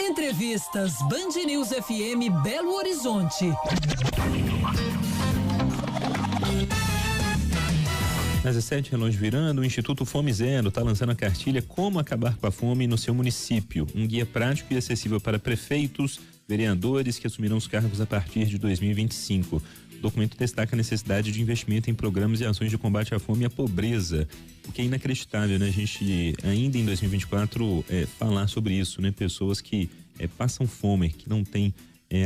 Entrevistas Band News FM Belo Horizonte. Às 17, relógio virando, o Instituto Fome Zero está lançando a cartilha Como Acabar com a Fome no seu município. Um guia prático e acessível para prefeitos, vereadores que assumirão os cargos a partir de 2025. O documento destaca a necessidade de investimento em programas e ações de combate à fome e à pobreza, o que é inacreditável, né? A gente ainda em 2024 falar sobre isso, né? Pessoas que passam fome, que não têm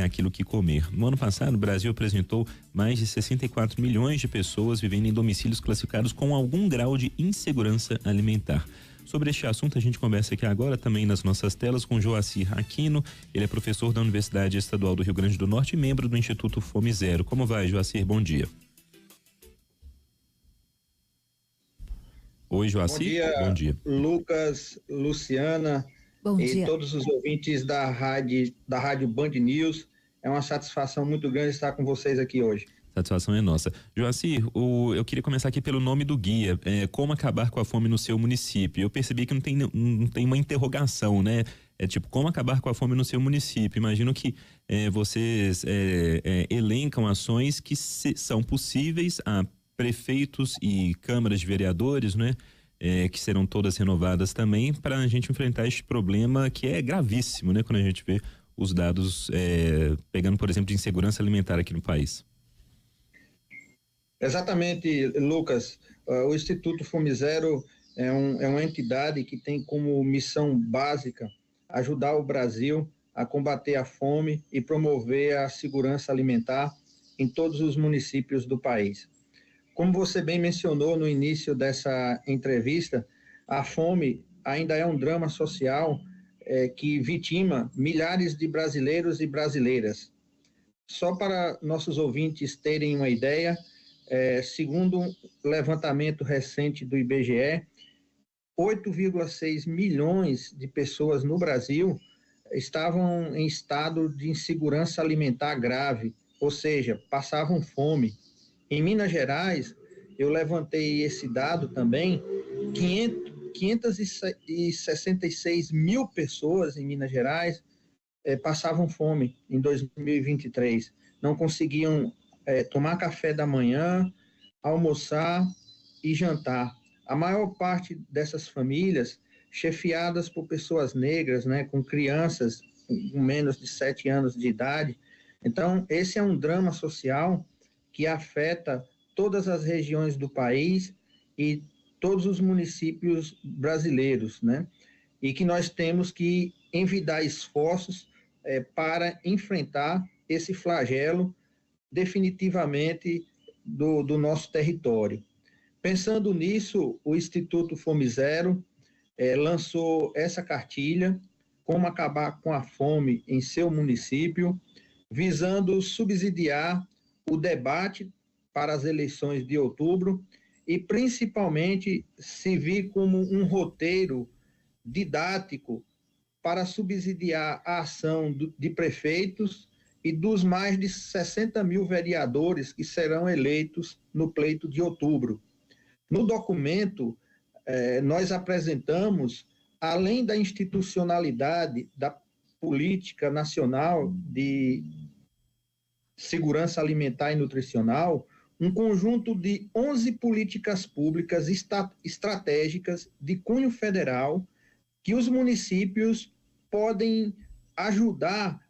aquilo que comer. No ano passado, o Brasil apresentou mais de 64 milhões de pessoas vivendo em domicílios classificados com algum grau de insegurança alimentar. Sobre este assunto, a gente conversa aqui agora também nas nossas telas com Joacir Aquino. Ele é professor da Universidade Estadual do Rio Grande do Norte e membro do Instituto Fome Zero. Como vai, Joacir? Bom dia. Oi, Joacir. Bom dia, Lucas, Luciana e todos os ouvintes da Rádio Band News. É uma satisfação muito grande estar com vocês aqui hoje. Satisfação é nossa. Joacir, eu queria começar aqui pelo nome do guia, Como Acabar com a Fome no seu município. Eu percebi que não tem uma interrogação, né? É tipo, como acabar com a fome no seu município. Imagino que vocês elencam ações que são possíveis a prefeitos e câmaras de vereadores, né? Que serão todas renovadas também, para a gente enfrentar este problema que é gravíssimo, né? Quando a gente vê os dados pegando, por exemplo, de insegurança alimentar aqui no país. Exatamente, Lucas. O Instituto Fome Zero é uma entidade que tem como missão básica ajudar o Brasil a combater a fome e promover a segurança alimentar em todos os municípios do país. Como você bem mencionou no início dessa entrevista, a fome ainda é um drama social que vitima milhares de brasileiros e brasileiras. Só para nossos ouvintes terem uma ideia, segundo um levantamento recente do IBGE, 8,6 milhões de pessoas no Brasil estavam em estado de insegurança alimentar grave, ou seja, passavam fome. Em Minas Gerais, eu levantei esse dado também, 566 mil pessoas em Minas Gerais passavam fome em 2023. Não conseguiam tomar café da manhã, almoçar e jantar. A maior parte dessas famílias, chefiadas por pessoas negras, né, com crianças com menos de 7 anos de idade. Então, esse é um drama social que afeta todas as regiões do país e todos os municípios brasileiros, né? E que nós temos que envidar esforços para enfrentar esse flagelo definitivamente do nosso território. Pensando nisso, o Instituto Fome Zero lançou essa cartilha, Como Acabar com a Fome em seu município, visando subsidiar o debate para as eleições de outubro e principalmente servir como um roteiro didático para subsidiar a ação de prefeitos e dos mais de 60 mil vereadores que serão eleitos no pleito de outubro. No documento, nós apresentamos, além da institucionalidade da política nacional de segurança alimentar e nutricional, um conjunto de 11 políticas públicas estratégicas de cunho federal que os municípios podem ajudar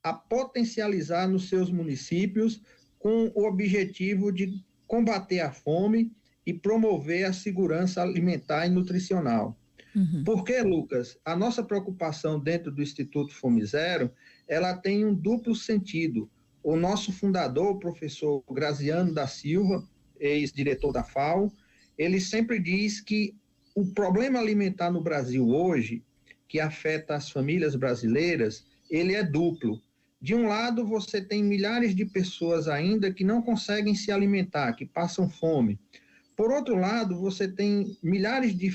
a potencializar nos seus municípios com o objetivo de combater a fome e promover a segurança alimentar e nutricional. Uhum. Porque, Lucas, a nossa preocupação dentro do Instituto Fome Zero, ela tem um duplo sentido. O nosso fundador, o professor Graziano da Silva, ex-diretor da FAO, ele sempre diz que o problema alimentar no Brasil hoje, que afeta as famílias brasileiras, ele é duplo. De um lado, você tem milhares de pessoas ainda que não conseguem se alimentar, que passam fome. Por outro lado, você tem milhares de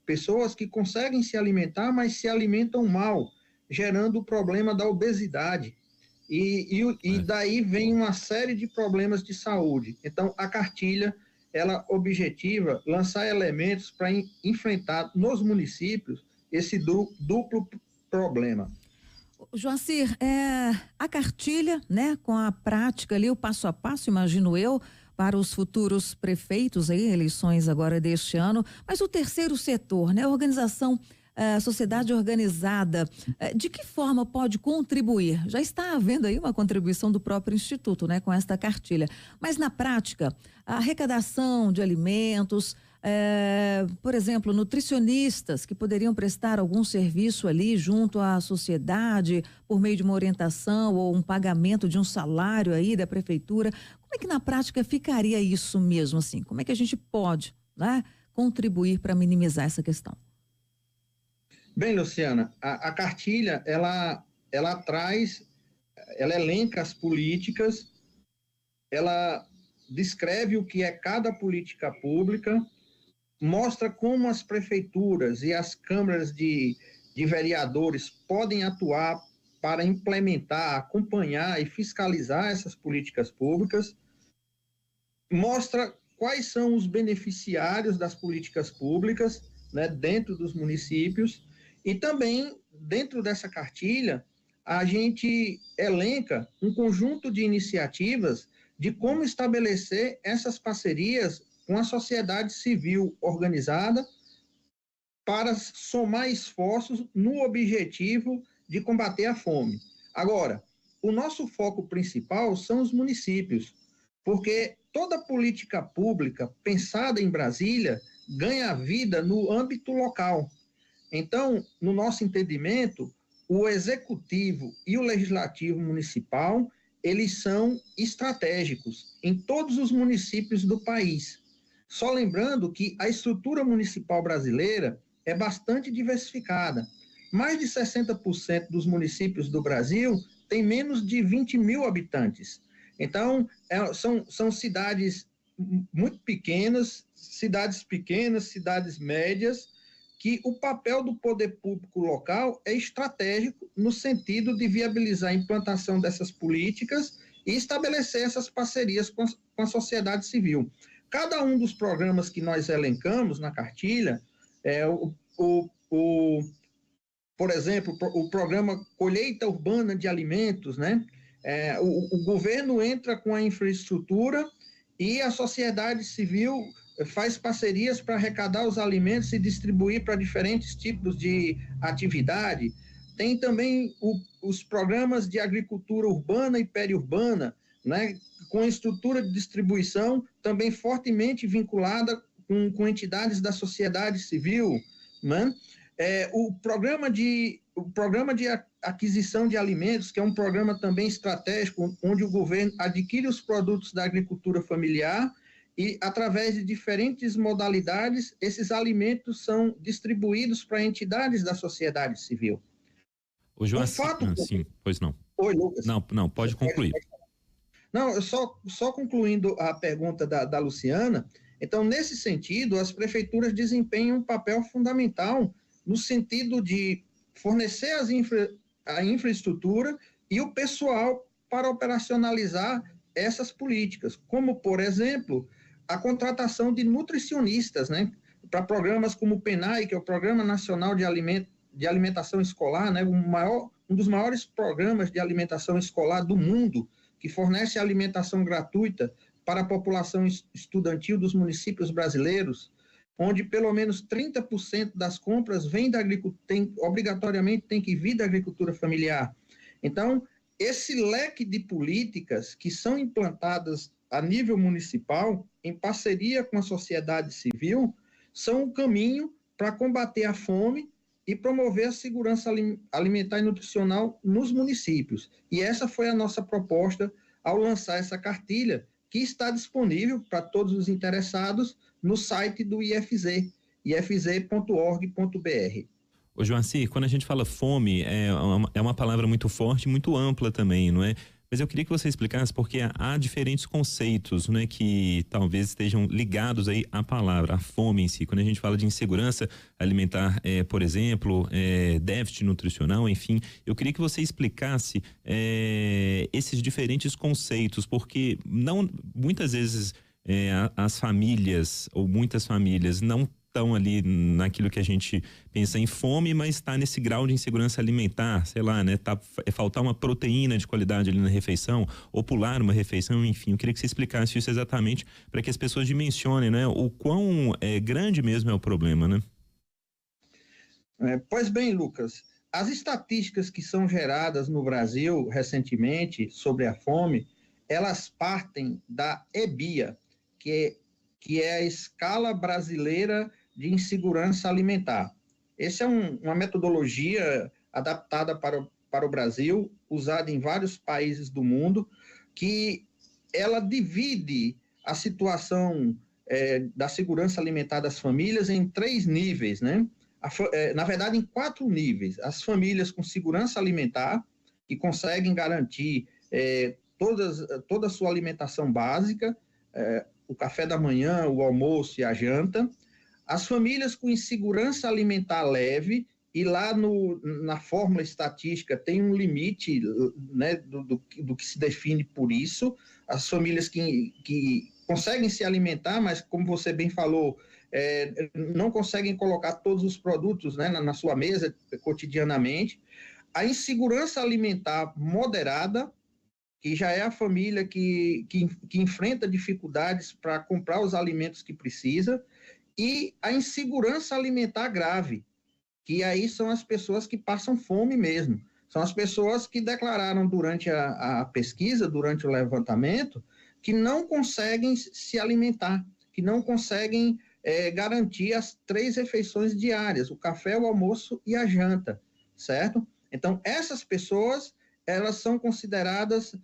pessoas que conseguem se alimentar, mas se alimentam mal, gerando o problema da obesidade. E daí vem uma série de problemas de saúde. Então, a cartilha, ela objetiva lançar elementos para enfrentar nos municípios esse duplo problema. Joacir, a cartilha, né, com a prática ali, o passo a passo, imagino eu, para os futuros prefeitos aí, eleições agora deste ano, mas o terceiro setor, né, a organização, a sociedade organizada, de que forma pode contribuir? Já está havendo aí uma contribuição do próprio Instituto, né, com esta cartilha, mas na prática, a arrecadação de alimentos, por exemplo, nutricionistas que poderiam prestar algum serviço ali junto à sociedade por meio de uma orientação ou um pagamento de um salário aí da prefeitura. Como é que na prática ficaria isso mesmo assim? Como é que a gente pode, né, contribuir para minimizar essa questão? Bem, Luciana, a cartilha, ela elenca as políticas, ela descreve o que é cada política pública, mostra como as prefeituras e as câmaras de vereadores podem atuar para implementar, acompanhar e fiscalizar essas políticas públicas, mostra quais são os beneficiários das políticas públicas, né, dentro dos municípios, e também, dentro dessa cartilha, a gente elenca um conjunto de iniciativas de como estabelecer essas parcerias com a sociedade civil organizada para somar esforços no objetivo de combater a fome. Agora, o nosso foco principal são os municípios, porque toda política pública pensada em Brasília ganha vida no âmbito local. Então, no nosso entendimento, o executivo e o legislativo municipal, eles são estratégicos em todos os municípios do país. Só lembrando que a estrutura municipal brasileira é bastante diversificada. Mais de 60% dos municípios do Brasil têm menos de 20 mil habitantes. Então, são cidades muito pequenas, cidades médias, que o papel do poder público local é estratégico no sentido de viabilizar a implantação dessas políticas e estabelecer essas parcerias com a sociedade civil. Cada um dos programas que nós elencamos na cartilha, por exemplo, o programa Colheita Urbana de Alimentos, né? O governo entra com a infraestrutura e a sociedade civil faz parcerias para arrecadar os alimentos e distribuir para diferentes tipos de atividade. Tem também os programas de agricultura urbana e periurbana, né, com estrutura de distribuição também fortemente vinculada com entidades da sociedade civil, né? O programa de aquisição de alimentos, que é um programa também estratégico, onde o governo adquire os produtos da agricultura familiar e, através de diferentes modalidades, esses alimentos são distribuídos para entidades da sociedade civil. O Joacir, sim, pois não. Oi, Lucas. Não, pode concluir. Não, só concluindo a pergunta da Luciana, então, nesse sentido, as prefeituras desempenham um papel fundamental no sentido de fornecer a infraestrutura e o pessoal para operacionalizar essas políticas, como, por exemplo, a contratação de nutricionistas, né, para programas como o PENAI, que é o Programa Nacional de Alimentação Escolar, né, um dos maiores programas de alimentação escolar do mundo, que fornece alimentação gratuita para a população estudantil dos municípios brasileiros, onde pelo menos 30% das compras vem da agricultura, obrigatoriamente tem que vir da agricultura familiar. Então, esse leque de políticas que são implantadas a nível municipal, em parceria com a sociedade civil, são um caminho para combater a fome e promover a segurança alimentar e nutricional nos municípios. E essa foi a nossa proposta ao lançar essa cartilha, que está disponível para todos os interessados no site do IFZ, ifz.org.br. Ô Joacir, quando a gente fala fome, é uma palavra muito forte, muito ampla também, não é? Mas eu queria que você explicasse, porque há diferentes conceitos, né, que talvez estejam ligados aí à palavra, à fome em si. Quando a gente fala de insegurança alimentar, por exemplo, déficit nutricional, enfim, eu queria que você explicasse esses diferentes conceitos, porque muitas vezes as famílias ou muitas famílias não estão ali naquilo que a gente pensa em fome, mas está nesse grau de insegurança alimentar, sei lá, né? É faltar uma proteína de qualidade ali na refeição, ou pular uma refeição, enfim. Eu queria que você explicasse isso exatamente para que as pessoas dimensionem, né? O quão grande mesmo é o problema, né? Pois bem, Lucas, as estatísticas que são geradas no Brasil recentemente sobre a fome, elas partem da EBIA, que é a Escala Brasileira de Insegurança Alimentar. Essa é uma metodologia adaptada para o Brasil, usada em vários países do mundo, que ela divide a situação da segurança alimentar das famílias em 3 níveis, né? Na verdade, em 4 níveis. As famílias com segurança alimentar, que conseguem garantir toda a sua alimentação básica, o café da manhã, o almoço e a janta. As famílias com insegurança alimentar leve, e lá na fórmula estatística tem um limite, né, do que se define por isso. As famílias que conseguem se alimentar, mas como você bem falou, não conseguem colocar todos os produtos, né, na sua mesa cotidianamente. A insegurança alimentar moderada, que já é a família que enfrenta dificuldades para comprar os alimentos que precisa, e a insegurança alimentar grave, que aí são as pessoas que passam fome mesmo. São as pessoas que declararam durante a pesquisa, durante o levantamento, que não conseguem se alimentar, que não conseguem garantir as 3 refeições diárias, o café, o almoço e a janta, certo? Então, essas pessoas, elas são consideradas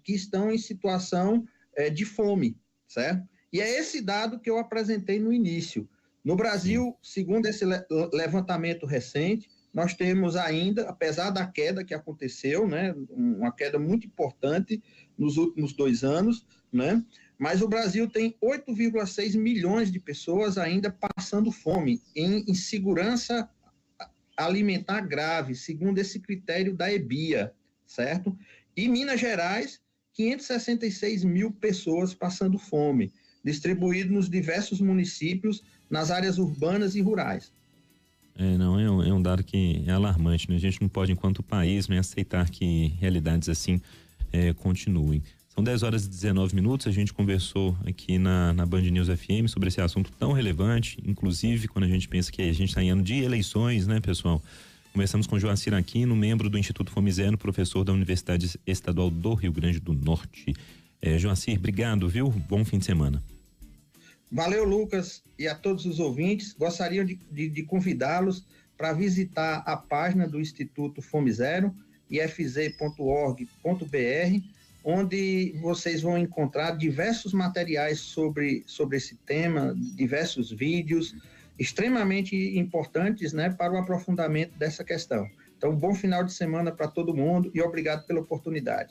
que estão em situação de fome, certo? E é esse dado que eu apresentei no início. No Brasil, segundo esse levantamento recente, nós temos ainda, apesar da queda que aconteceu, né, uma queda muito importante nos últimos 2 anos, né, mas o Brasil tem 8,6 milhões de pessoas ainda passando fome, em insegurança alimentar grave, segundo esse critério da EBIA, certo? E Minas Gerais, 566 mil pessoas passando fome, distribuído nos diversos municípios, nas áreas urbanas e rurais. É um dado que é alarmante, né? A gente não pode, enquanto país, né, aceitar que realidades assim continuem. São 10h19, a gente conversou aqui na Band News FM sobre esse assunto tão relevante, inclusive quando a gente pensa que a gente está em ano de eleições, né, pessoal? Conversamos com Joacir Aquino, membro do Instituto Fome Zero, professor da Universidade Estadual do Rio Grande do Norte. Joacir, obrigado, viu? Bom fim de semana. Valeu, Lucas, e a todos os ouvintes. Gostaria de convidá-los para visitar a página do Instituto Fome Zero, ifz.org.br, onde vocês vão encontrar diversos materiais sobre esse tema, diversos vídeos extremamente importantes, né, para o aprofundamento dessa questão. Então, bom final de semana para todo mundo e obrigado pela oportunidade.